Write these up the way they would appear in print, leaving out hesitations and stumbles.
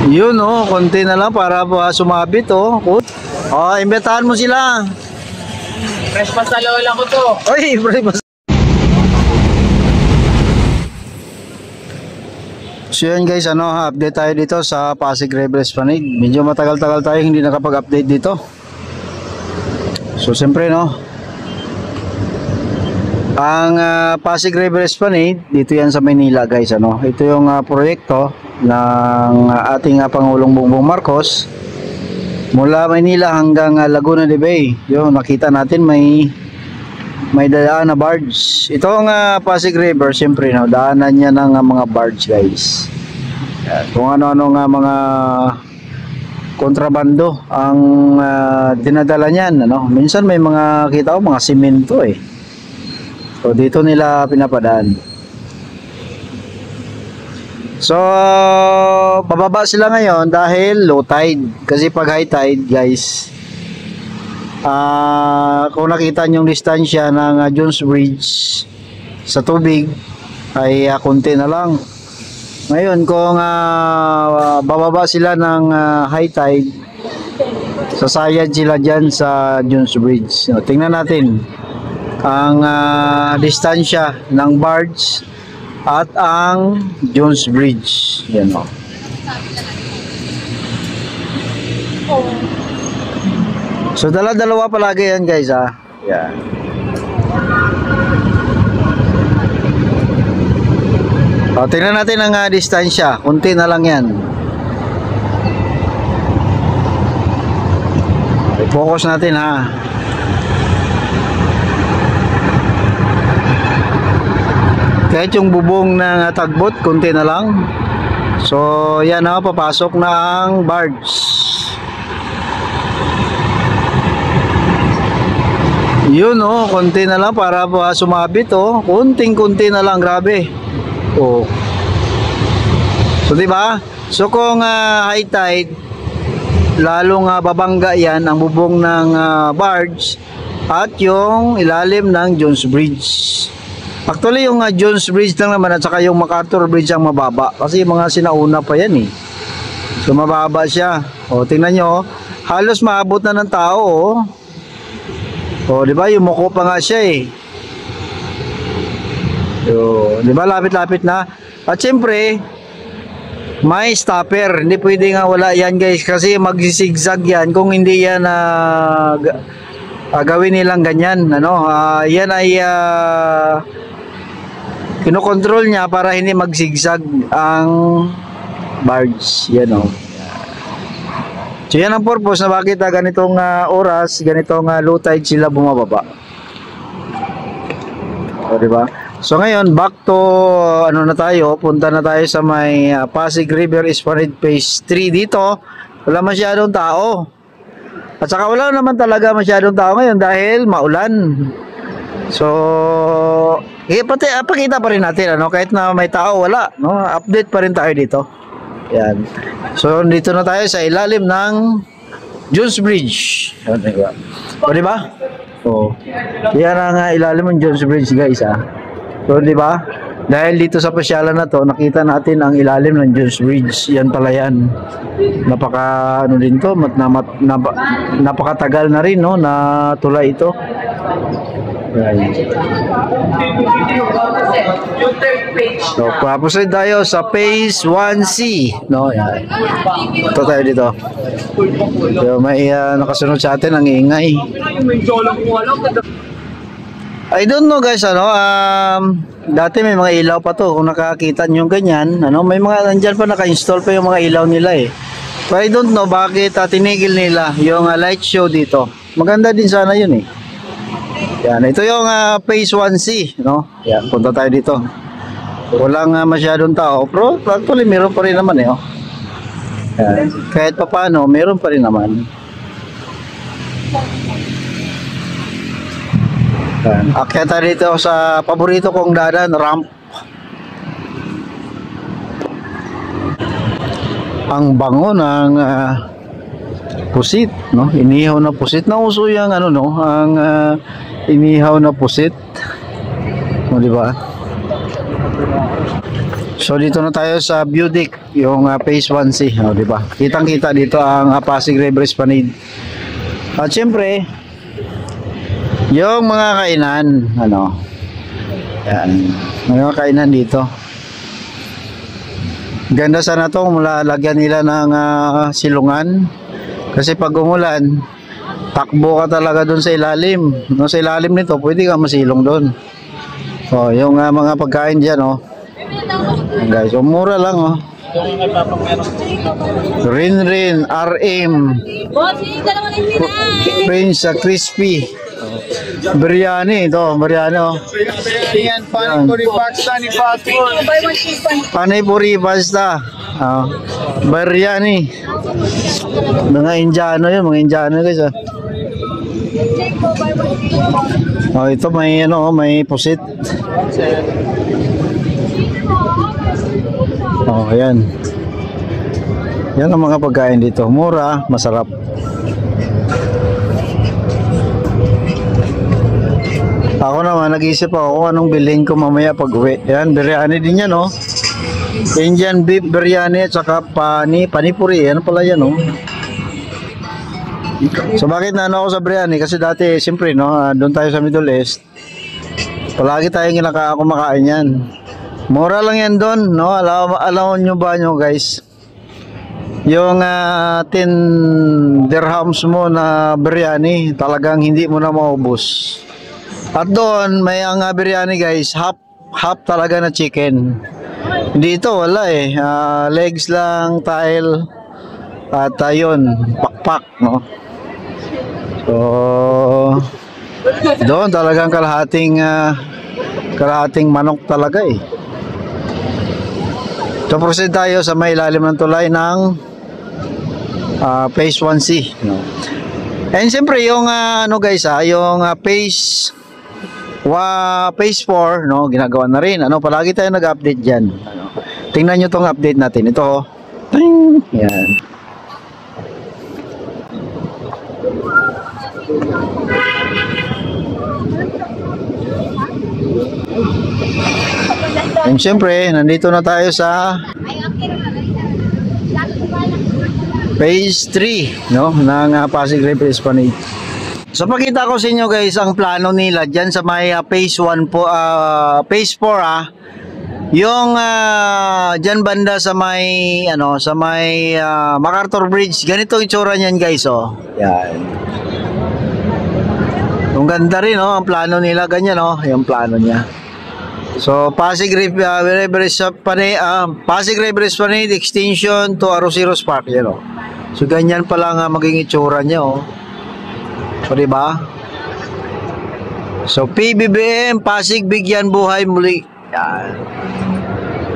Yun oh, konti na lang para sumabit oh. Oh, imbitahan mo sila. Fresh pa sa lola ko to. Oy, fresh pa. So yan guys, update tayo dito sa Pasig River Esplanade. Medyo matagal-tagal tayo hindi nakapag-update dito. So siyempre ang Pasig River Esplanade, dito yan sa Maynila guys. Ito yung proyekto ng ating Pangulong Bongbong Marcos mula Maynila hanggang Laguna de Bay. Yung nakita natin may daan na barge. Itong Pasig River, siyempre daanan niya ng mga barge guys. Kung ano-ano nga mga kontrabando ang dinadala niyan. Minsan may mga kita ko mga simento eh. So dito nila pinapadaan. So pababa sila ngayon dahil low tide. Kasi pag high tide guys, kung nakita nyo yung distansya ng Jones Bridge sa tubig ay konti na lang. Ngayon kung bababa sila ng high tide, sasayad sila dyan sa Jones Bridge. Tingnan natin ang distansya ng barge at ang Jones Bridge. Yan o. So dala-dalawa palagi yan guys ha. Yan. O, tingnan natin ang distansya. Kunti na lang yan. I-focus natin ha. Kahit yung bubong ng tagbot, kunti na lang. So yan papasok na ang barge. Yun konti na lang para sumabit kunting-kunti na lang, grabe. So diba? So kung high tide, lalong babangga yan ang bubong ng barge at yung ilalim ng Jones Bridge. Actually yung Jones Bridge lang naman at saka yung MacArthur Bridge ang mababa kasi mga sinauna pa yan eh. So mababa siya. Tingnan nyo halos maabot na ng tao di ba? Yumuko pa nga siya eh. So, di ba lapit-lapit na? At syempre may stopper. Hindi pwede nga wala yan guys kasi magsisigzag yan kung hindi yan gawin nilang ganyan. Yan ay kinokontrol niya para hindi magsigsag ang barge. Yan So yan ang purpose na bakit ganitong oras, ganitong low tide sila bumababa. Diba? So ngayon back to na tayo, punta na tayo sa may Pasig River Esplanade Phase 3 dito. Wala masyadong tao. At saka wala naman talaga masyadong tao ngayon dahil maulan. So pakita pa rin natin kahit na may tao wala, update pa rin tayo dito. Yan. So dito na tayo sa ilalim ng Jones Bridge. Diba? Yan ang ilalim ng Jones Bridge guys So diba? Dahil dito sa pasyalan na to, nakita natin ang ilalim ng Jones Bridge. Yan pala yan. Napaka din to, napakatagal na rin na tulay ito. So, proceed tayo sa phase 1C. Yan. Ito tayo dito. So, may nakasunod sa atin ang ingay. I don't know guys, dati may mga ilaw pa to. Kung nakakita nyo ganyan, may mga nandyan pa naka-install pa yung mga ilaw nila eh. So, I don't know bakit tinigil nila yung light show dito. Maganda din sana yun eh. Yan, ito yung phase 1C, Yan, punta tayo dito. Walang masyadong tao, pero actually meron pa rin naman eh, Yan. Kahit papaano, meron pa rin naman. Yan. Akyat tayo dito sa paborito kong daan, ramp. Ang bango ng pusit, inihaw na pusit. Nauso yung ang inihaw na pusit. Di ba? So dito na tayo sa view deck, yung phase 1C, di ba? Kitang-kita dito ang Pasig River Esplanade. At syempre, yung mga kainan, yan, may mga kainan dito. Ganda sana to, mula lagyan nila ng silungan. Kasi pag umulan, takbo ka talaga doon sa ilalim. No, sa ilalim nito, pwede ka masilong doon. Oh, yung mga pagkain diyan, guys, mura lang, Rin, RM, Prince Crispy, biryani, biryani, Yan, panipuri pasta ni fast food. panipuri pasta, biryani, mga Indiano yun, guys, ito may pusit. Ayan. Yan ang mga pagkain dito. Mura, masarap. Ako naman, nag-iisip ako kung anong bilhin ko mamaya pag uwi. Yan, biryani din yan, Indian beef biryani at saka panipuri. Ano pala yan, So bakit ako sa biryani? Kasi dati, siyempre, doon tayo sa Middle East. Palagi tayong kumakain yan. Mura lang yan doon, Alam nyo ba guys? Yung 10 dirhams mo na biryani, talagang hindi mo na maubos. At doon, may ang biryani guys, half talaga na chicken. Dito wala legs lang, tile, at yun, pakpak, So, doon talagang kalahating manok talaga So proceed tayo sa may ilalim ng tulay ng phase 1C, And siyempre yung guys, yung phase 4, ginagawa na rin. Palagi tayo nag-update diyan. Tingnan niyo tong update natin. Ito, Ting! Yan. And syempre, nandito na tayo sa phase 3, ng Pasig River Esplanade. So pakita ko sa inyo guys ang plano nila diyan sa may phase 1 po, phase 4 yung diyan banda sa may MacArthur Bridge. Ganito yung itsura niyan guys, Yan. Ang ganda rin, ang plano nila ganyan, yung plano niya. So Pasig River Esplanade extension to Arroceros Park, So ganyan pala nga maging itsura niya, So diba? So PBBM Pasig bigyan buhay muli. Yan.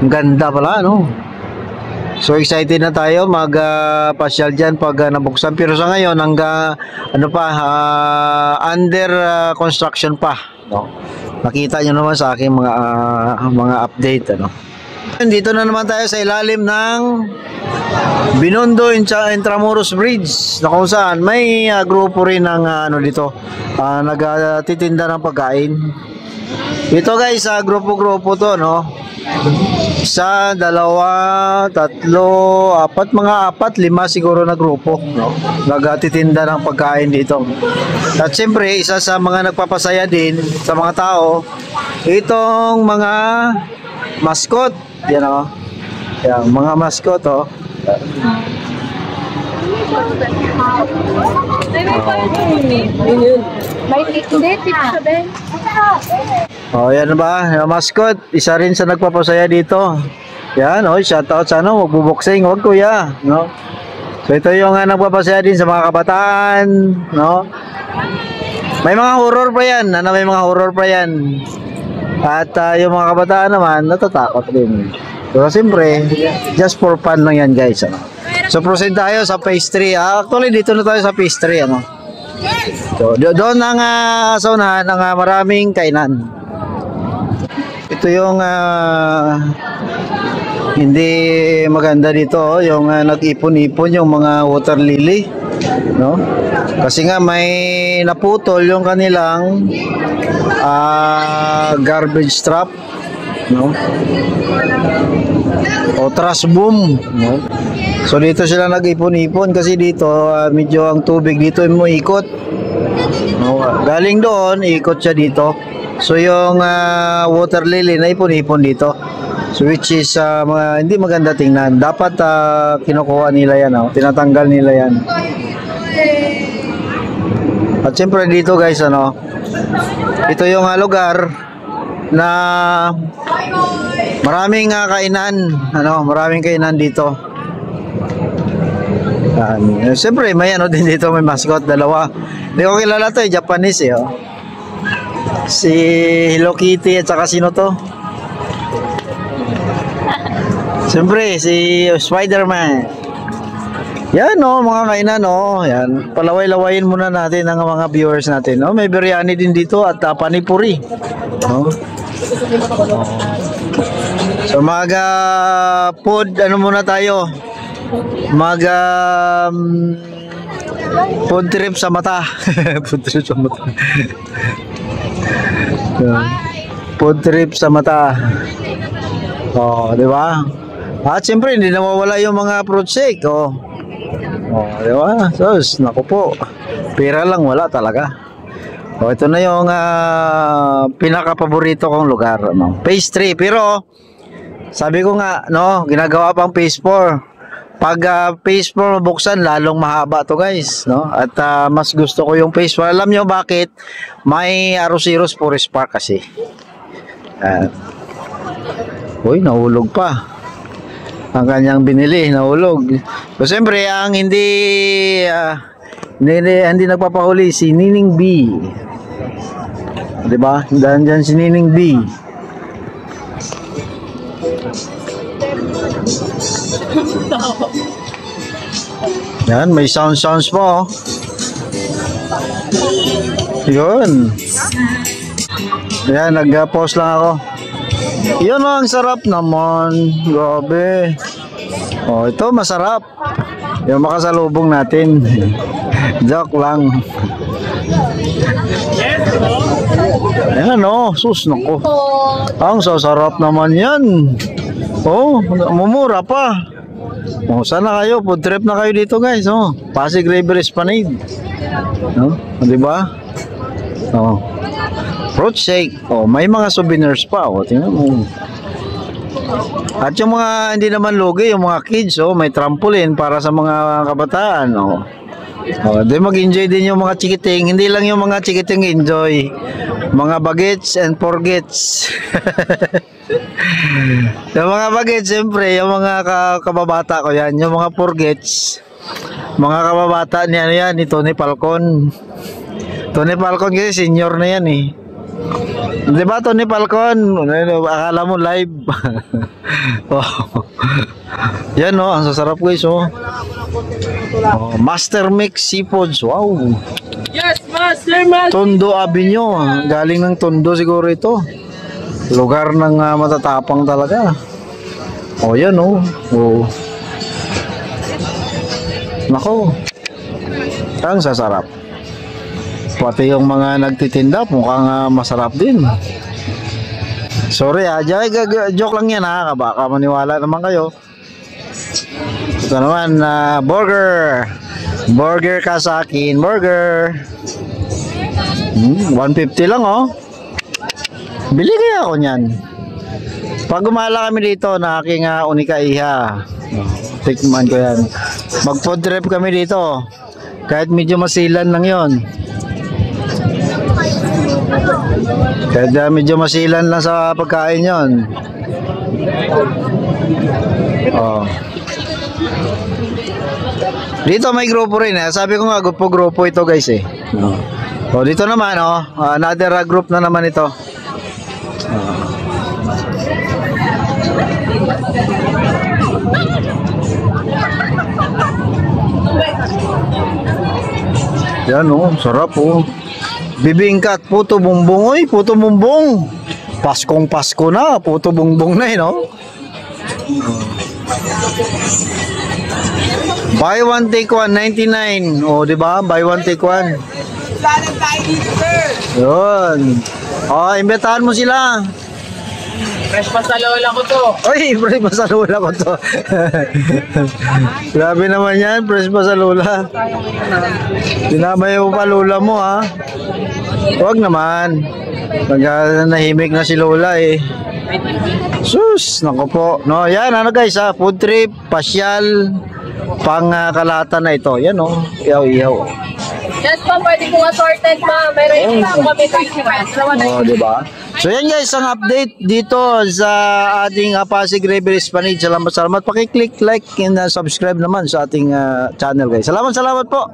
Ang ganda pala, So excited na tayo mag-pasyal dyan pag nabuksan. Pero sa ngayon hanggang under construction pa, Nakita nyo naman sa aking mga update, Dito na naman tayo sa ilalim ng Binondo Intramuros Bridge, na kung saan may grupo rin ng dito nagtitinda ng pagkain. Ito guys, grupo-grupo to, 1, 2, 3, 4, 5 siguro na grupo, nagtitinda ng pagkain dito. At siyempre, isa sa mga nagpapasaya din sa mga tao, itong mga mascot. Yan, Yan, mga mascot, yan ba? Yung mascot, isa rin sa nagpapasaya dito. Yan, shoutout sana, magbuboxing, wag kuya, So ito yung nagpapasaya din sa mga kabataan, May mga horror pa yan, may mga horror pa yan. At yung mga kabataan naman, natatakot din. So siyempre, just for fun lang yan guys, So proceed tayo sa phase 3. Actually, dito na tayo sa phase 3, So doon ang sa unahan ng maraming kainan. Ito yung hindi maganda dito, yung nag-ipon-ipon yung mga water lily, Kasi nga may naputol yung kanilang garbage trap. no? O trash boom, no? So dito sila nag-ipon-ipon kasi dito medyo ang tubig dito mo ikot, no? Galing doon ikot siya dito. So yung water lily na ipon-ipon dito, so which is mga hindi maganda tingnan. Dapat kinukuha nila yan, no? Tinatanggal nila yan. At siyempre dito guys, ano, ito yung lugar na maraming kainan, ano, maraming kainan dito. Siyempre may ano din dito, may mascot, dalawa. Hindi ko kilala to, Japanese eh, oh. Si Hello Kitty at saka sino to? Siyempre si Spider-Man. Yan, no, mga kainan, no. Yan, palaway-lawayin muna natin ang mga viewers natin, no. May biryani din dito at panipuri, no. So food, ano muna tayo? Food trip sa mata. Food trip sa mata. Food trip sa mata. Oh, di ba? At siyempre hindi nawawala yung mga fruit shake, oh. Oh, di ba? Sus, naku po. Pera lang wala talaga. Oh, ito na yung pinaka-paborito kong lugar, no. Phase 3, pero sabi ko nga, no, ginagawa pang phase 4. Pag phase 4 mabuksan, lalong mahaba to guys, no? At mas gusto ko yung phase 4. Alam nyo bakit? May Arroceros Forest Park kasi. Uy, nahulog pa. Ang kanyang binili, nahulog. So, siyempre, ang hindi nagpapahuli, si Nining B. Diba? Diyan si Nining B. Yan, may sounds po. Yun. Yan, nag-pause lang ako. Yun, oh, ang sarap naman. Grabe. Oh, ito masarap. Yung makasalubong natin. Joke lang. Yan, oh, sus, nako. Ang sasarap naman yan. Oh, mumura pa. Oh, sana kayo, food trip na kayo dito guys, oh. Pasig River Esplanade. No? Di ba? Oh. Fruit shake. Oh, may mga souvenirs pa, oh. Tingnan mo. At yung mga hindi naman lugi, yung mga kids, oh, may trampoline para sa mga kabataan, oh. Oh, di mag-enjoy din yung mga chikiting. Hindi lang yung mga chikiting enjoy. Mga bagets and forgets. Yung mga bagets, siyempre, yung mga kababata ko yan. Yung mga forgets, mga kababata niya yan, ni Tony Falcon. Tony Falcon kasi senior na yan eh. Di ba Tony Falcon? Akala mo live. Oh. Yan, oh, ang sasarap guys, oh. Oh, Master Mix Seafoods. Wow. Yes, Master, Master. Tondo Avenue. Galing ng Tondo siguro ito. Lugar ng matatapang talaga. Oh, yan, oh. Oh. Nako. Ang sasarap. Pati yung mga nagtitinda mukhang masarap din. Sorry joke lang yan ha. Baka maniwala naman kayo. Ito naman, burger. Burger ka sa akin. Burger. 150 lang, oh. Bili kaya ako niyan. Pag gumala kami dito na aking unika iha, tikman ko yan. Mag food trip kami dito. Kahit medyo masilan lang yon. Kahit medyo masilan lang sa pagkain yon. Oh. Dito may grupo rin eh. Sabi ko nga grupo ito guys eh. Oh, dito naman oh, another group na naman ito. Yan oh, sarap oh. Bibingka at puto bumbong. Oy, puto bumbong. Paskong Pasko na, puto bumbong na eh, no? Buy one take one, 99. Oh, di ba? Buy one take one. Yun. Oh, imbitahan mo sila. Fresh pa sa lola ko to. Oy, fresh pa sa lola ko to. Grabe naman yan, fresh pa sa lola. Tinamay mo pa lola mo, ha? Huwag naman. Nahimik na si lola, eh. Sus, nako po. No, yan, ano guys, ha? Food trip, pasyal, pang kalata na ito. Yan, oh. Iyaw-iyaw. Yes po, pwede kong assorted ma. Meron po kami 20 Oh, di ba? So yan guys, ang update dito sa ating Pasig River Esplanade. Salamat. Paki-click like and subscribe naman sa ating channel guys. Salamat po.